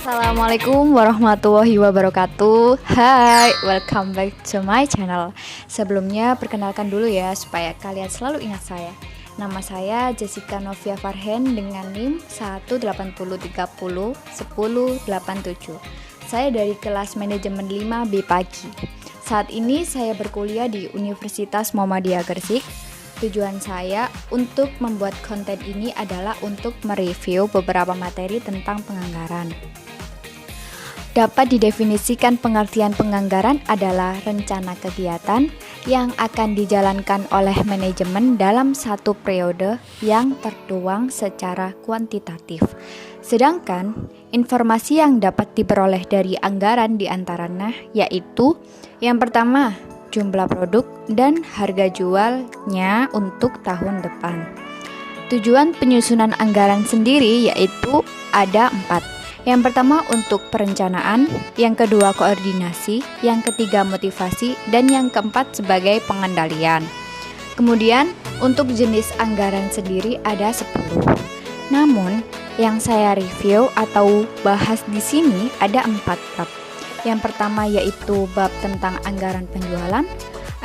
Assalamualaikum warahmatullahi wabarakatuh. Hai, welcome back to my channel. Sebelumnya perkenalkan dulu ya supaya kalian selalu ingat saya. Nama saya Jessica Novia Farhen dengan NIM 180301087. Saya dari kelas manajemen 5B Pagi. Saat ini saya berkuliah di Universitas Muhammadiyah Gresik. Tujuan saya untuk membuat konten ini adalah untuk mereview beberapa materi tentang penganggaran. Dapat didefinisikan pengertian penganggaran adalah rencana kegiatan yang akan dijalankan oleh manajemen dalam satu periode yang tertuang secara kuantitatif. Sedangkan informasi yang dapat diperoleh dari anggaran diantaranya yaitu yang pertama, jumlah produk dan harga jualnya untuk tahun depan. Tujuan penyusunan anggaran sendiri yaitu ada 4. Yang pertama untuk perencanaan, yang kedua koordinasi, yang ketiga motivasi, dan yang keempat sebagai pengendalian. Kemudian untuk jenis anggaran sendiri ada 10. Namun yang saya review atau bahas di sini ada 4 bab. Yang pertama yaitu bab tentang anggaran penjualan,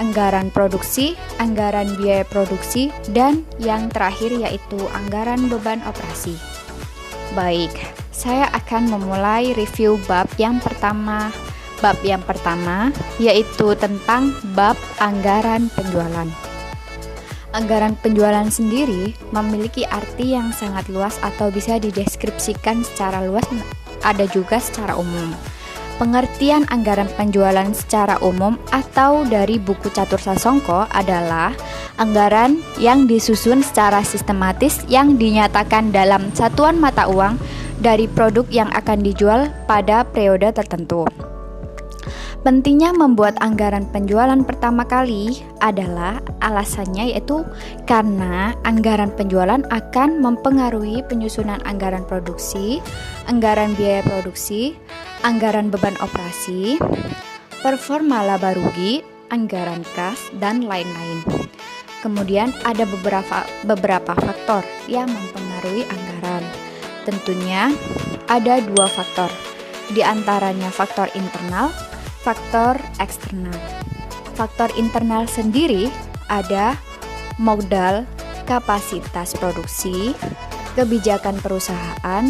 anggaran produksi, anggaran biaya produksi, dan yang terakhir yaitu anggaran beban operasi. Baik, saya akan memulai review bab yang pertama. Bab yang pertama yaitu tentang bab anggaran penjualan. Anggaran penjualan sendiri memiliki arti yang sangat luas atau bisa dideskripsikan secara luas, ada juga secara umum. Pengertian anggaran penjualan secara umum atau dari buku Catur Sasongko adalah anggaran yang disusun secara sistematis yang dinyatakan dalam satuan mata uang dari produk yang akan dijual pada periode tertentu. Pentingnya membuat anggaran penjualan pertama kali adalah alasannya yaitu karena anggaran penjualan akan mempengaruhi penyusunan anggaran produksi, anggaran biaya produksi, anggaran beban operasi, performa laba rugi, anggaran kas, dan lain-lain. Kemudian ada beberapa faktor yang mempengaruhi anggaran. Tentunya ada 2 faktor, di antaranya faktor internal, faktor eksternal. Faktor internal sendiri ada modal, kapasitas produksi, kebijakan perusahaan,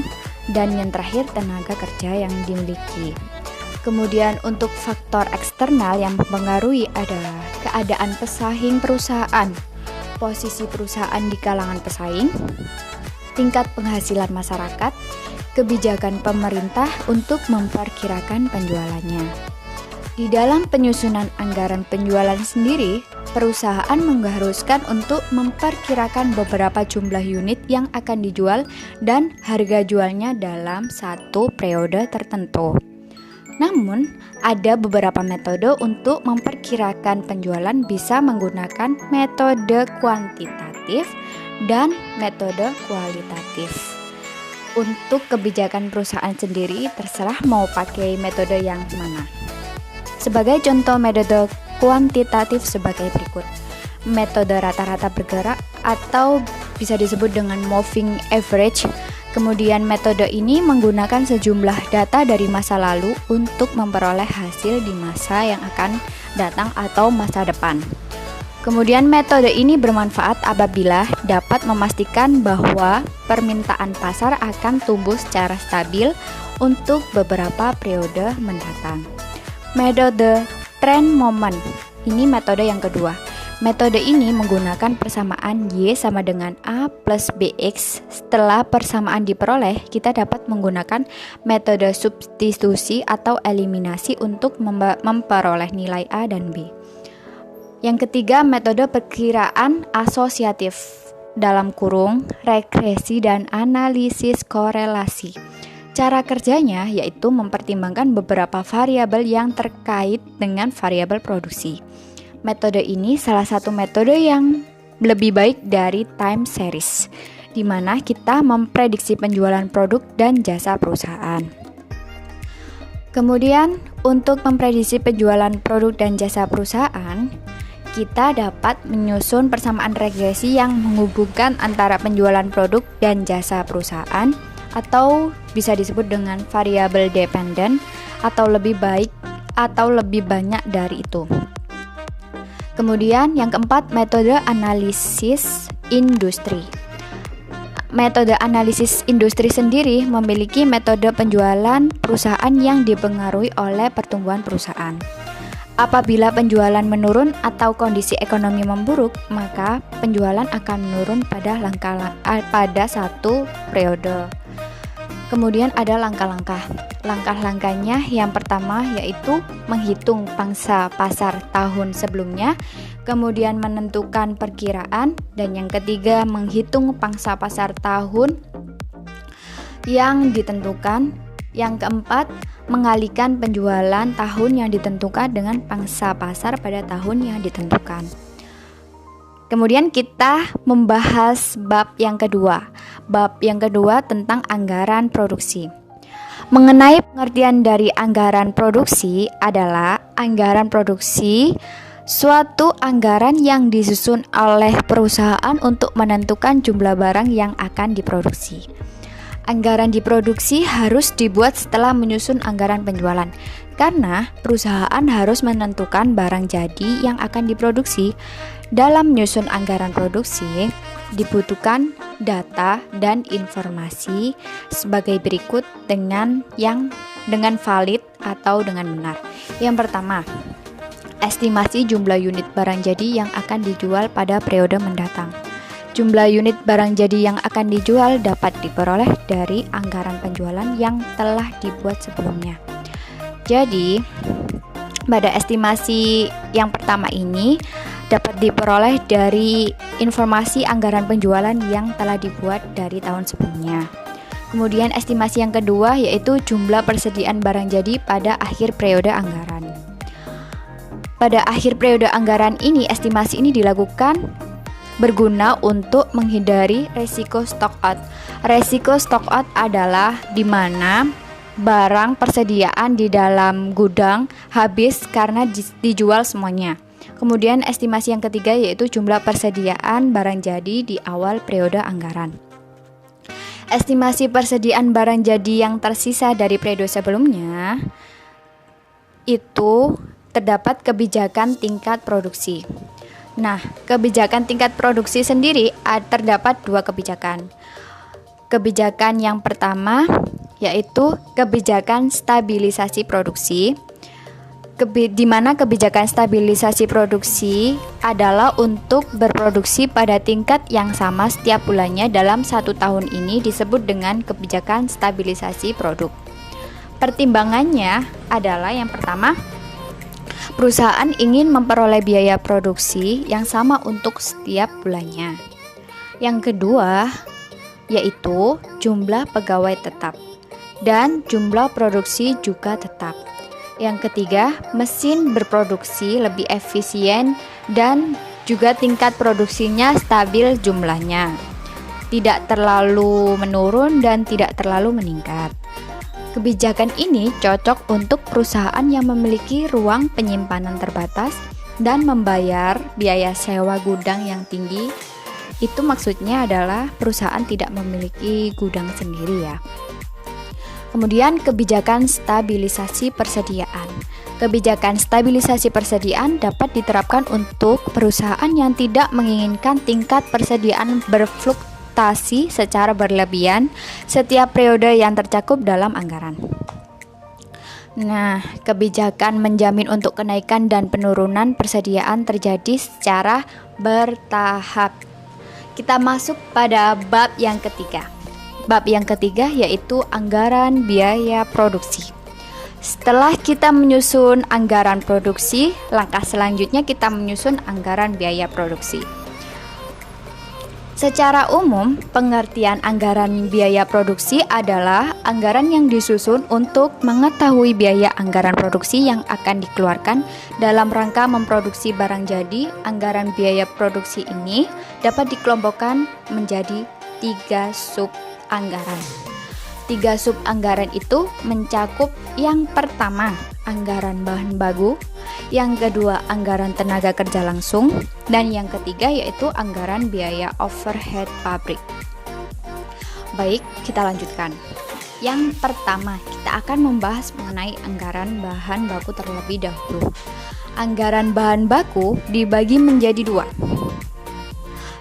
dan yang terakhir tenaga kerja yang dimiliki. Kemudian untuk faktor eksternal yang mempengaruhi adalah keadaan pesaing perusahaan, posisi perusahaan di kalangan pesaing, tingkat penghasilan masyarakat, kebijakan pemerintah untuk memperkirakan penjualannya. Di dalam penyusunan anggaran penjualan sendiri, perusahaan mengharuskan untuk memperkirakan beberapa jumlah unit yang akan dijual dan harga jualnya dalam satu periode tertentu. Namun, ada beberapa metode untuk memperkirakan penjualan bisa menggunakan metode kuantitatif dan metode kualitatif. Untuk kebijakan perusahaan sendiri, terserah mau pakai metode yang mana. Sebagai contoh metode kuantitatif sebagai berikut. Metode rata-rata bergerak atau bisa disebut dengan moving average. Kemudian metode ini menggunakan sejumlah data dari masa lalu untuk memperoleh hasil di masa yang akan datang atau masa depan. Kemudian metode ini bermanfaat apabila dapat memastikan bahwa permintaan pasar akan tumbuh secara stabil untuk beberapa periode mendatang. Metode trend moment, ini metode yang kedua. Metode ini menggunakan persamaan Y sama dengan A plus BX. Setelah persamaan diperoleh, kita dapat menggunakan metode substitusi atau eliminasi untuk memperoleh nilai A dan B. Yang ketiga, metode perkiraan asosiatif dalam kurung regresi dan analisis korelasi. Cara kerjanya yaitu mempertimbangkan beberapa variabel yang terkait dengan variabel produksi. Metode ini salah satu metode yang lebih baik dari time series, di mana kita memprediksi penjualan produk dan jasa perusahaan. Kemudian, untuk memprediksi penjualan produk dan jasa perusahaan, kita dapat menyusun persamaan regresi yang menghubungkan antara penjualan produk dan jasa perusahaan atau bisa disebut dengan variable dependent, atau lebih baik atau lebih banyak dari itu. Kemudian yang keempat, metode analisis industri. Metode analisis industri sendiri memiliki metode penjualan perusahaan yang dipengaruhi oleh pertumbuhan perusahaan. Apabila penjualan menurun atau kondisi ekonomi memburuk, maka penjualan akan menurun pada satu periode. Kemudian ada langkah-langkah. Langkah-langkahnya yang pertama yaitu menghitung pangsa pasar tahun sebelumnya, kemudian menentukan perkiraan, dan yang ketiga menghitung pangsa pasar tahun yang ditentukan. Yang keempat, mengalihkan penjualan tahun yang ditentukan dengan pangsa pasar pada tahun yang ditentukan. Kemudian kita membahas bab yang kedua. Bab yang kedua tentang anggaran produksi. Mengenai pengertian dari anggaran produksi adalah anggaran produksi suatu anggaran yang disusun oleh perusahaan untuk menentukan jumlah barang yang akan diproduksi. Anggaran diproduksi harus dibuat setelah menyusun anggaran penjualan, karena perusahaan harus menentukan barang jadi yang akan diproduksi. Dalam menyusun anggaran produksi, dibutuhkan data dan informasi sebagai berikut dengan valid atau dengan benar. Yang pertama, estimasi jumlah unit barang jadi yang akan dijual pada periode mendatang. Jumlah unit barang jadi yang akan dijual dapat diperoleh dari anggaran penjualan yang telah dibuat sebelumnya. Jadi, pada estimasi yang pertama ini dapat diperoleh dari informasi anggaran penjualan yang telah dibuat dari tahun sebelumnya. Kemudian estimasi yang kedua yaitu jumlah persediaan barang jadi pada akhir periode anggaran. Pada akhir periode anggaran ini, estimasi ini dilakukan berguna untuk menghindari resiko stock out. Resiko stock out adalah di mana barang persediaan di dalam gudang habis karena dijual semuanya. Kemudian estimasi yang ketiga yaitu jumlah persediaan barang jadi di awal periode anggaran. Estimasi persediaan barang jadi yang tersisa dari periode sebelumnya itu terdapat kebijakan tingkat produksi. Nah, kebijakan tingkat produksi sendiri terdapat dua kebijakan. Kebijakan yang pertama yaitu kebijakan stabilisasi produksi, di mana kebijakan stabilisasi produksi adalah untuk berproduksi pada tingkat yang sama setiap bulannya dalam 1 tahun. Ini disebut dengan kebijakan stabilisasi produk. Pertimbangannya adalah yang pertama, perusahaan ingin memperoleh biaya produksi yang sama untuk setiap bulannya. Yang kedua, yaitu jumlah pegawai tetap dan jumlah produksi juga tetap. Yang ketiga, mesin berproduksi lebih efisien dan juga tingkat produksinya stabil jumlahnya, tidak terlalu menurun dan tidak terlalu meningkat. Kebijakan ini cocok untuk perusahaan yang memiliki ruang penyimpanan terbatas dan membayar biaya sewa gudang yang tinggi. Itu maksudnya adalah perusahaan tidak memiliki gudang sendiri ya. Kemudian kebijakan stabilisasi persediaan. Kebijakan stabilisasi persediaan dapat diterapkan untuk perusahaan yang tidak menginginkan tingkat persediaan berfluktuasi secara berlebihan setiap periode yang tercakup dalam anggaran. Nah, kebijakan menjamin untuk kenaikan dan penurunan persediaan terjadi secara bertahap. Kita masuk pada bab yang ketiga. Bab yang ketiga yaitu anggaran biaya produksi. Setelah kita menyusun anggaran produksi, langkah selanjutnya kita menyusun anggaran biaya produksi. Secara umum, pengertian anggaran biaya produksi adalah anggaran yang disusun untuk mengetahui biaya anggaran produksi yang akan dikeluarkan dalam rangka memproduksi barang jadi. Anggaran biaya produksi ini dapat dikelompokkan menjadi 3 sub anggaran. 3 sub anggaran itu mencakup yang pertama, anggaran bahan baku, yang kedua anggaran tenaga kerja langsung, dan yang ketiga yaitu anggaran biaya overhead pabrik. Baik, kita lanjutkan. Yang pertama, kita akan membahas mengenai anggaran bahan baku terlebih dahulu. Anggaran bahan baku dibagi menjadi dua.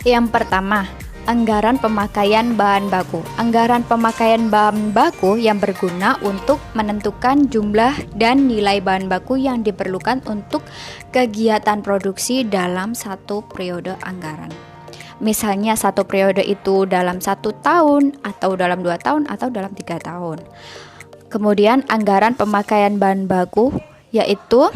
Yang pertama, anggaran pemakaian bahan baku. Anggaran pemakaian bahan baku yang berguna untuk menentukan jumlah dan nilai bahan baku yang diperlukan untuk kegiatan produksi dalam satu periode anggaran. Misalnya satu periode itu dalam 1 tahun, atau dalam 2 tahun, atau dalam 3 tahun. Kemudian anggaran pemakaian bahan baku yaitu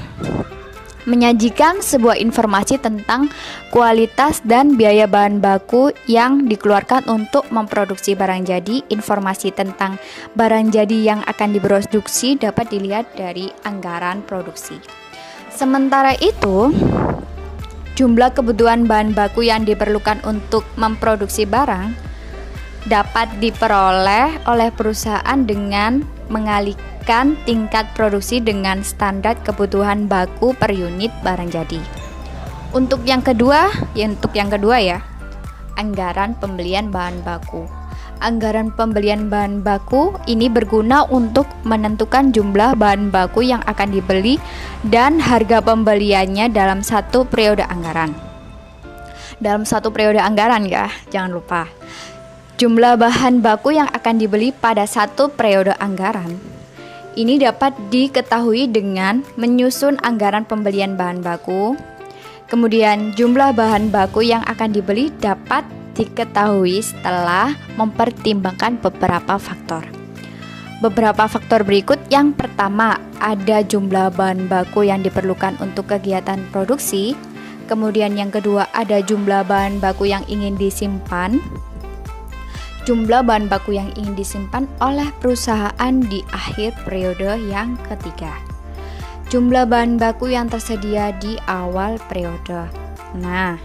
menyajikan sebuah informasi tentang kualitas dan biaya bahan baku yang dikeluarkan untuk memproduksi barang jadi. Informasi tentang barang jadi yang akan diproduksi dapat dilihat dari anggaran produksi. Sementara itu, jumlah kebutuhan bahan baku yang diperlukan untuk memproduksi barang dapat diperoleh oleh perusahaan dengan mengalihkan tingkat produksi dengan standar kebutuhan baku per unit barang jadi. Untuk yang kedua ya, anggaran pembelian bahan baku. Anggaran pembelian bahan baku ini berguna untuk menentukan jumlah bahan baku yang akan dibeli dan harga pembeliannya dalam satu periode anggaran. Dalam satu periode anggaran ya, jangan lupa. Jumlah bahan baku yang akan dibeli pada satu periode anggaran ini dapat diketahui dengan menyusun anggaran pembelian bahan baku. Kemudian jumlah bahan baku yang akan dibeli dapat diketahui setelah mempertimbangkan beberapa faktor. Beberapa faktor berikut. Yang pertama, ada jumlah bahan baku yang diperlukan untuk kegiatan produksi. Kemudian yang kedua, ada jumlah bahan baku yang ingin disimpan. Jumlah bahan baku yang ingin disimpan oleh perusahaan di akhir periode yang ketiga. Jumlah bahan baku yang tersedia di awal periode. Nah,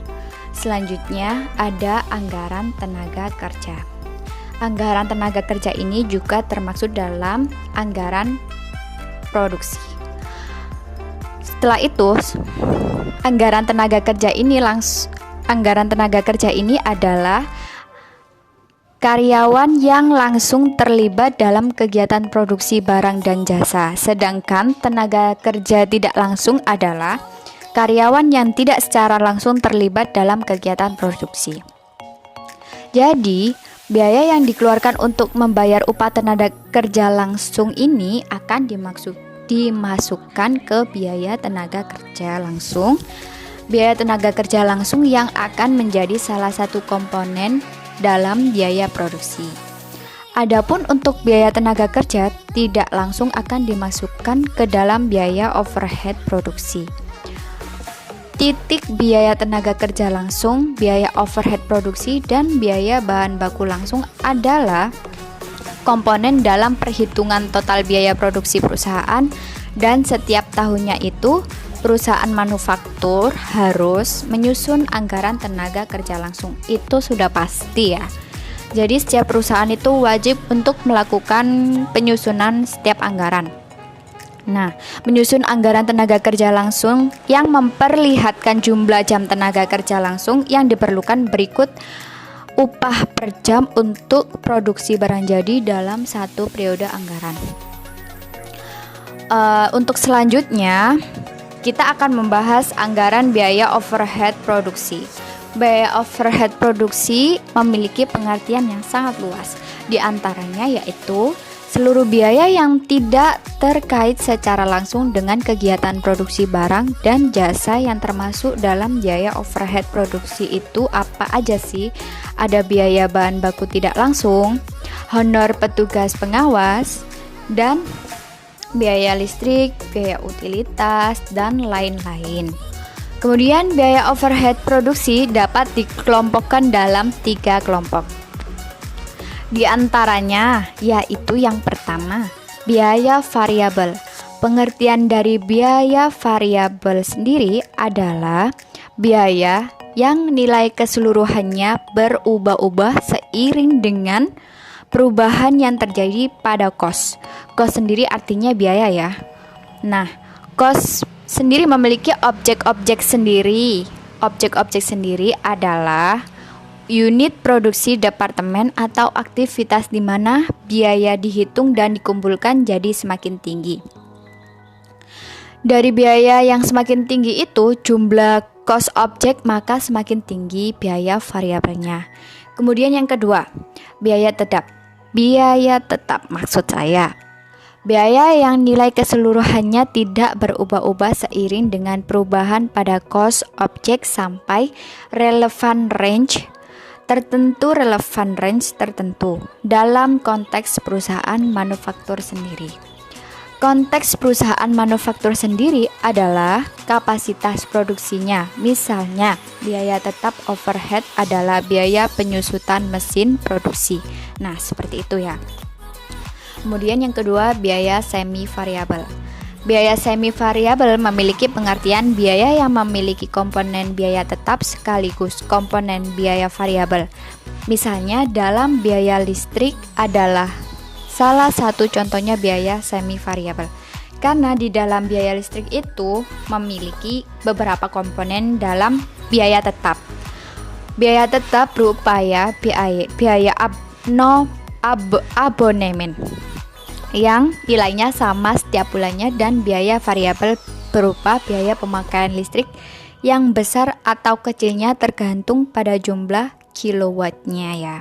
selanjutnya ada anggaran tenaga kerja. Anggaran tenaga kerja ini juga termasuk dalam anggaran produksi. Setelah itu, anggaran tenaga kerja ini adalah karyawan yang langsung terlibat dalam kegiatan produksi barang dan jasa. Sedangkan tenaga kerja tidak langsung adalah karyawan yang tidak secara langsung terlibat dalam kegiatan produksi. Jadi, biaya yang dikeluarkan untuk membayar upah tenaga kerja langsung ini akan dimasukkan ke biaya tenaga kerja langsung. Biaya tenaga kerja langsung yang akan menjadi salah satu komponen dalam biaya produksi. Adapun untuk biaya tenaga kerja tidak langsung akan dimasukkan ke dalam biaya overhead produksi. Biaya tenaga kerja langsung, biaya overhead produksi, dan biaya bahan baku langsung adalah komponen dalam perhitungan total biaya produksi perusahaan, dan setiap tahunnya itu perusahaan manufaktur harus menyusun anggaran tenaga kerja langsung. Itu sudah pasti ya. Jadi setiap perusahaan itu wajib untuk melakukan penyusunan setiap anggaran. Nah, menyusun anggaran tenaga kerja langsung yang memperlihatkan jumlah jam tenaga kerja langsung yang diperlukan berikut upah per jam untuk produksi barang jadi dalam satu periode anggaran. Untuk selanjutnya, kita akan membahas anggaran biaya overhead produksi. Biaya overhead produksi memiliki pengertian yang sangat luas. Di antaranya yaitu seluruh biaya yang tidak terkait secara langsung dengan kegiatan produksi barang dan jasa yang termasuk dalam biaya overhead produksi itu apa aja sih? Ada biaya bahan baku tidak langsung, honor petugas pengawas, dan biaya listrik, biaya utilitas, dan lain-lain. Kemudian biaya overhead produksi dapat dikelompokkan dalam 3 kelompok. Di antaranya yaitu yang pertama, biaya variabel. Pengertian dari biaya variabel sendiri adalah biaya yang nilai keseluruhannya berubah-ubah seiring dengan perubahan yang terjadi pada cost. Cost sendiri artinya biaya ya. Nah, cost sendiri memiliki objek-objek sendiri. Objek-objek sendiri adalah unit produksi departemen atau aktivitas di mana biaya dihitung dan dikumpulkan jadi semakin tinggi. Dari biaya yang semakin tinggi itu jumlah cost objek, maka semakin tinggi biaya variabelnya. Kemudian yang kedua, biaya tetap. Biaya tetap maksud saya biaya yang nilai keseluruhannya tidak berubah-ubah seiring dengan perubahan pada cost objek sampai relevan range tertentu dalam konteks perusahaan manufaktur sendiri. Konteks perusahaan manufaktur sendiri adalah kapasitas produksinya. Misalnya, biaya tetap overhead adalah biaya penyusutan mesin produksi. Nah, seperti itu ya. Kemudian yang kedua, biaya semi variabel. Biaya semi variabel memiliki pengertian biaya yang memiliki komponen biaya tetap sekaligus komponen biaya variabel. Misalnya dalam biaya listrik adalah salah satu contohnya biaya semi variabel. Karena di dalam biaya listrik itu memiliki beberapa komponen dalam biaya tetap. Biaya tetap berupa biaya abonemen yang nilainya sama setiap bulannya, dan biaya variabel berupa biaya pemakaian listrik yang besar atau kecilnya tergantung pada jumlah kilowattnya ya.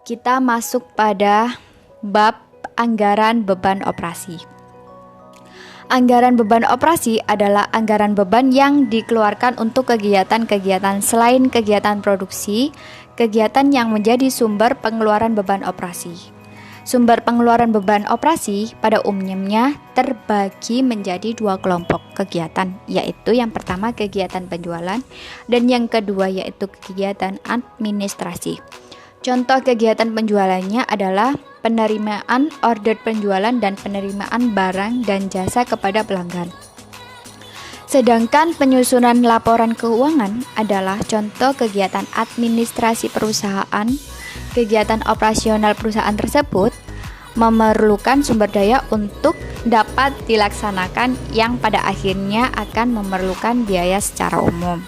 Kita masuk pada bab anggaran beban operasi. Anggaran beban operasi adalah anggaran beban yang dikeluarkan untuk kegiatan-kegiatan selain kegiatan produksi, kegiatan yang menjadi sumber pengeluaran beban operasi. Sumber pengeluaran beban operasi pada umumnya terbagi menjadi dua kelompok kegiatan, yaitu yang pertama kegiatan penjualan dan yang kedua yaitu kegiatan administrasi. Contoh kegiatan penjualannya adalah penerimaan order penjualan dan penerimaan barang dan jasa kepada pelanggan. Sedangkan penyusunan laporan keuangan adalah contoh kegiatan administrasi perusahaan. Kegiatan operasional perusahaan tersebut memerlukan sumber daya untuk dapat dilaksanakan yang pada akhirnya akan memerlukan biaya secara umum.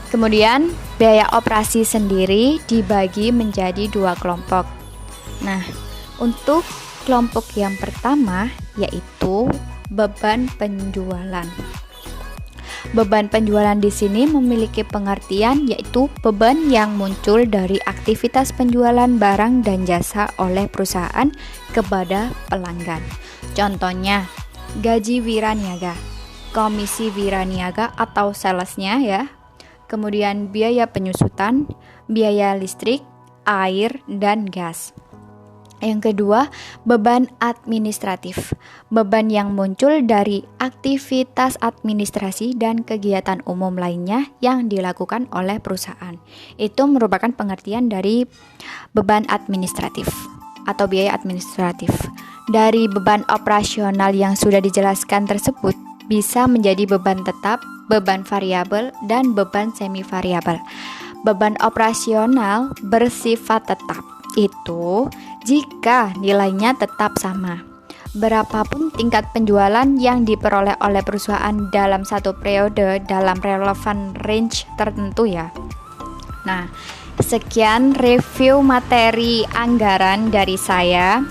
Kemudian, biaya operasi sendiri dibagi menjadi dua kelompok. Nah, untuk kelompok yang pertama yaitu beban penjualan. Beban penjualan di sini memiliki pengertian yaitu beban yang muncul dari aktivitas penjualan barang dan jasa oleh perusahaan kepada pelanggan. Contohnya, gaji wiraniaga, komisi wiraniaga atau salesnya ya. Kemudian biaya penyusutan, biaya listrik, air, dan gas. Yang kedua, beban administratif. Beban yang muncul dari aktivitas administrasi dan kegiatan umum lainnya yang dilakukan oleh perusahaan. Itu merupakan pengertian dari beban administratif atau biaya administratif. Dari beban operasional yang sudah dijelaskan tersebut bisa menjadi beban tetap, beban variabel, dan beban semi variabel. Beban operasional bersifat tetap itu jika nilainya tetap sama. Berapapun tingkat penjualan yang diperoleh oleh perusahaan dalam satu periode dalam relevan range tertentu ya. Nah, sekian review materi anggaran dari saya.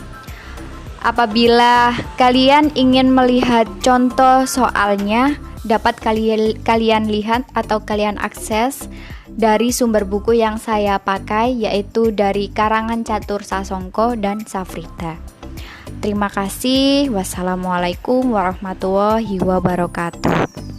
Apabila kalian ingin melihat contoh soalnya, dapat kalian lihat atau kalian akses dari sumber buku yang saya pakai, yaitu dari karangan Catur Sasongko dan Safrida. Terima kasih. Wassalamualaikum warahmatullahi wabarakatuh.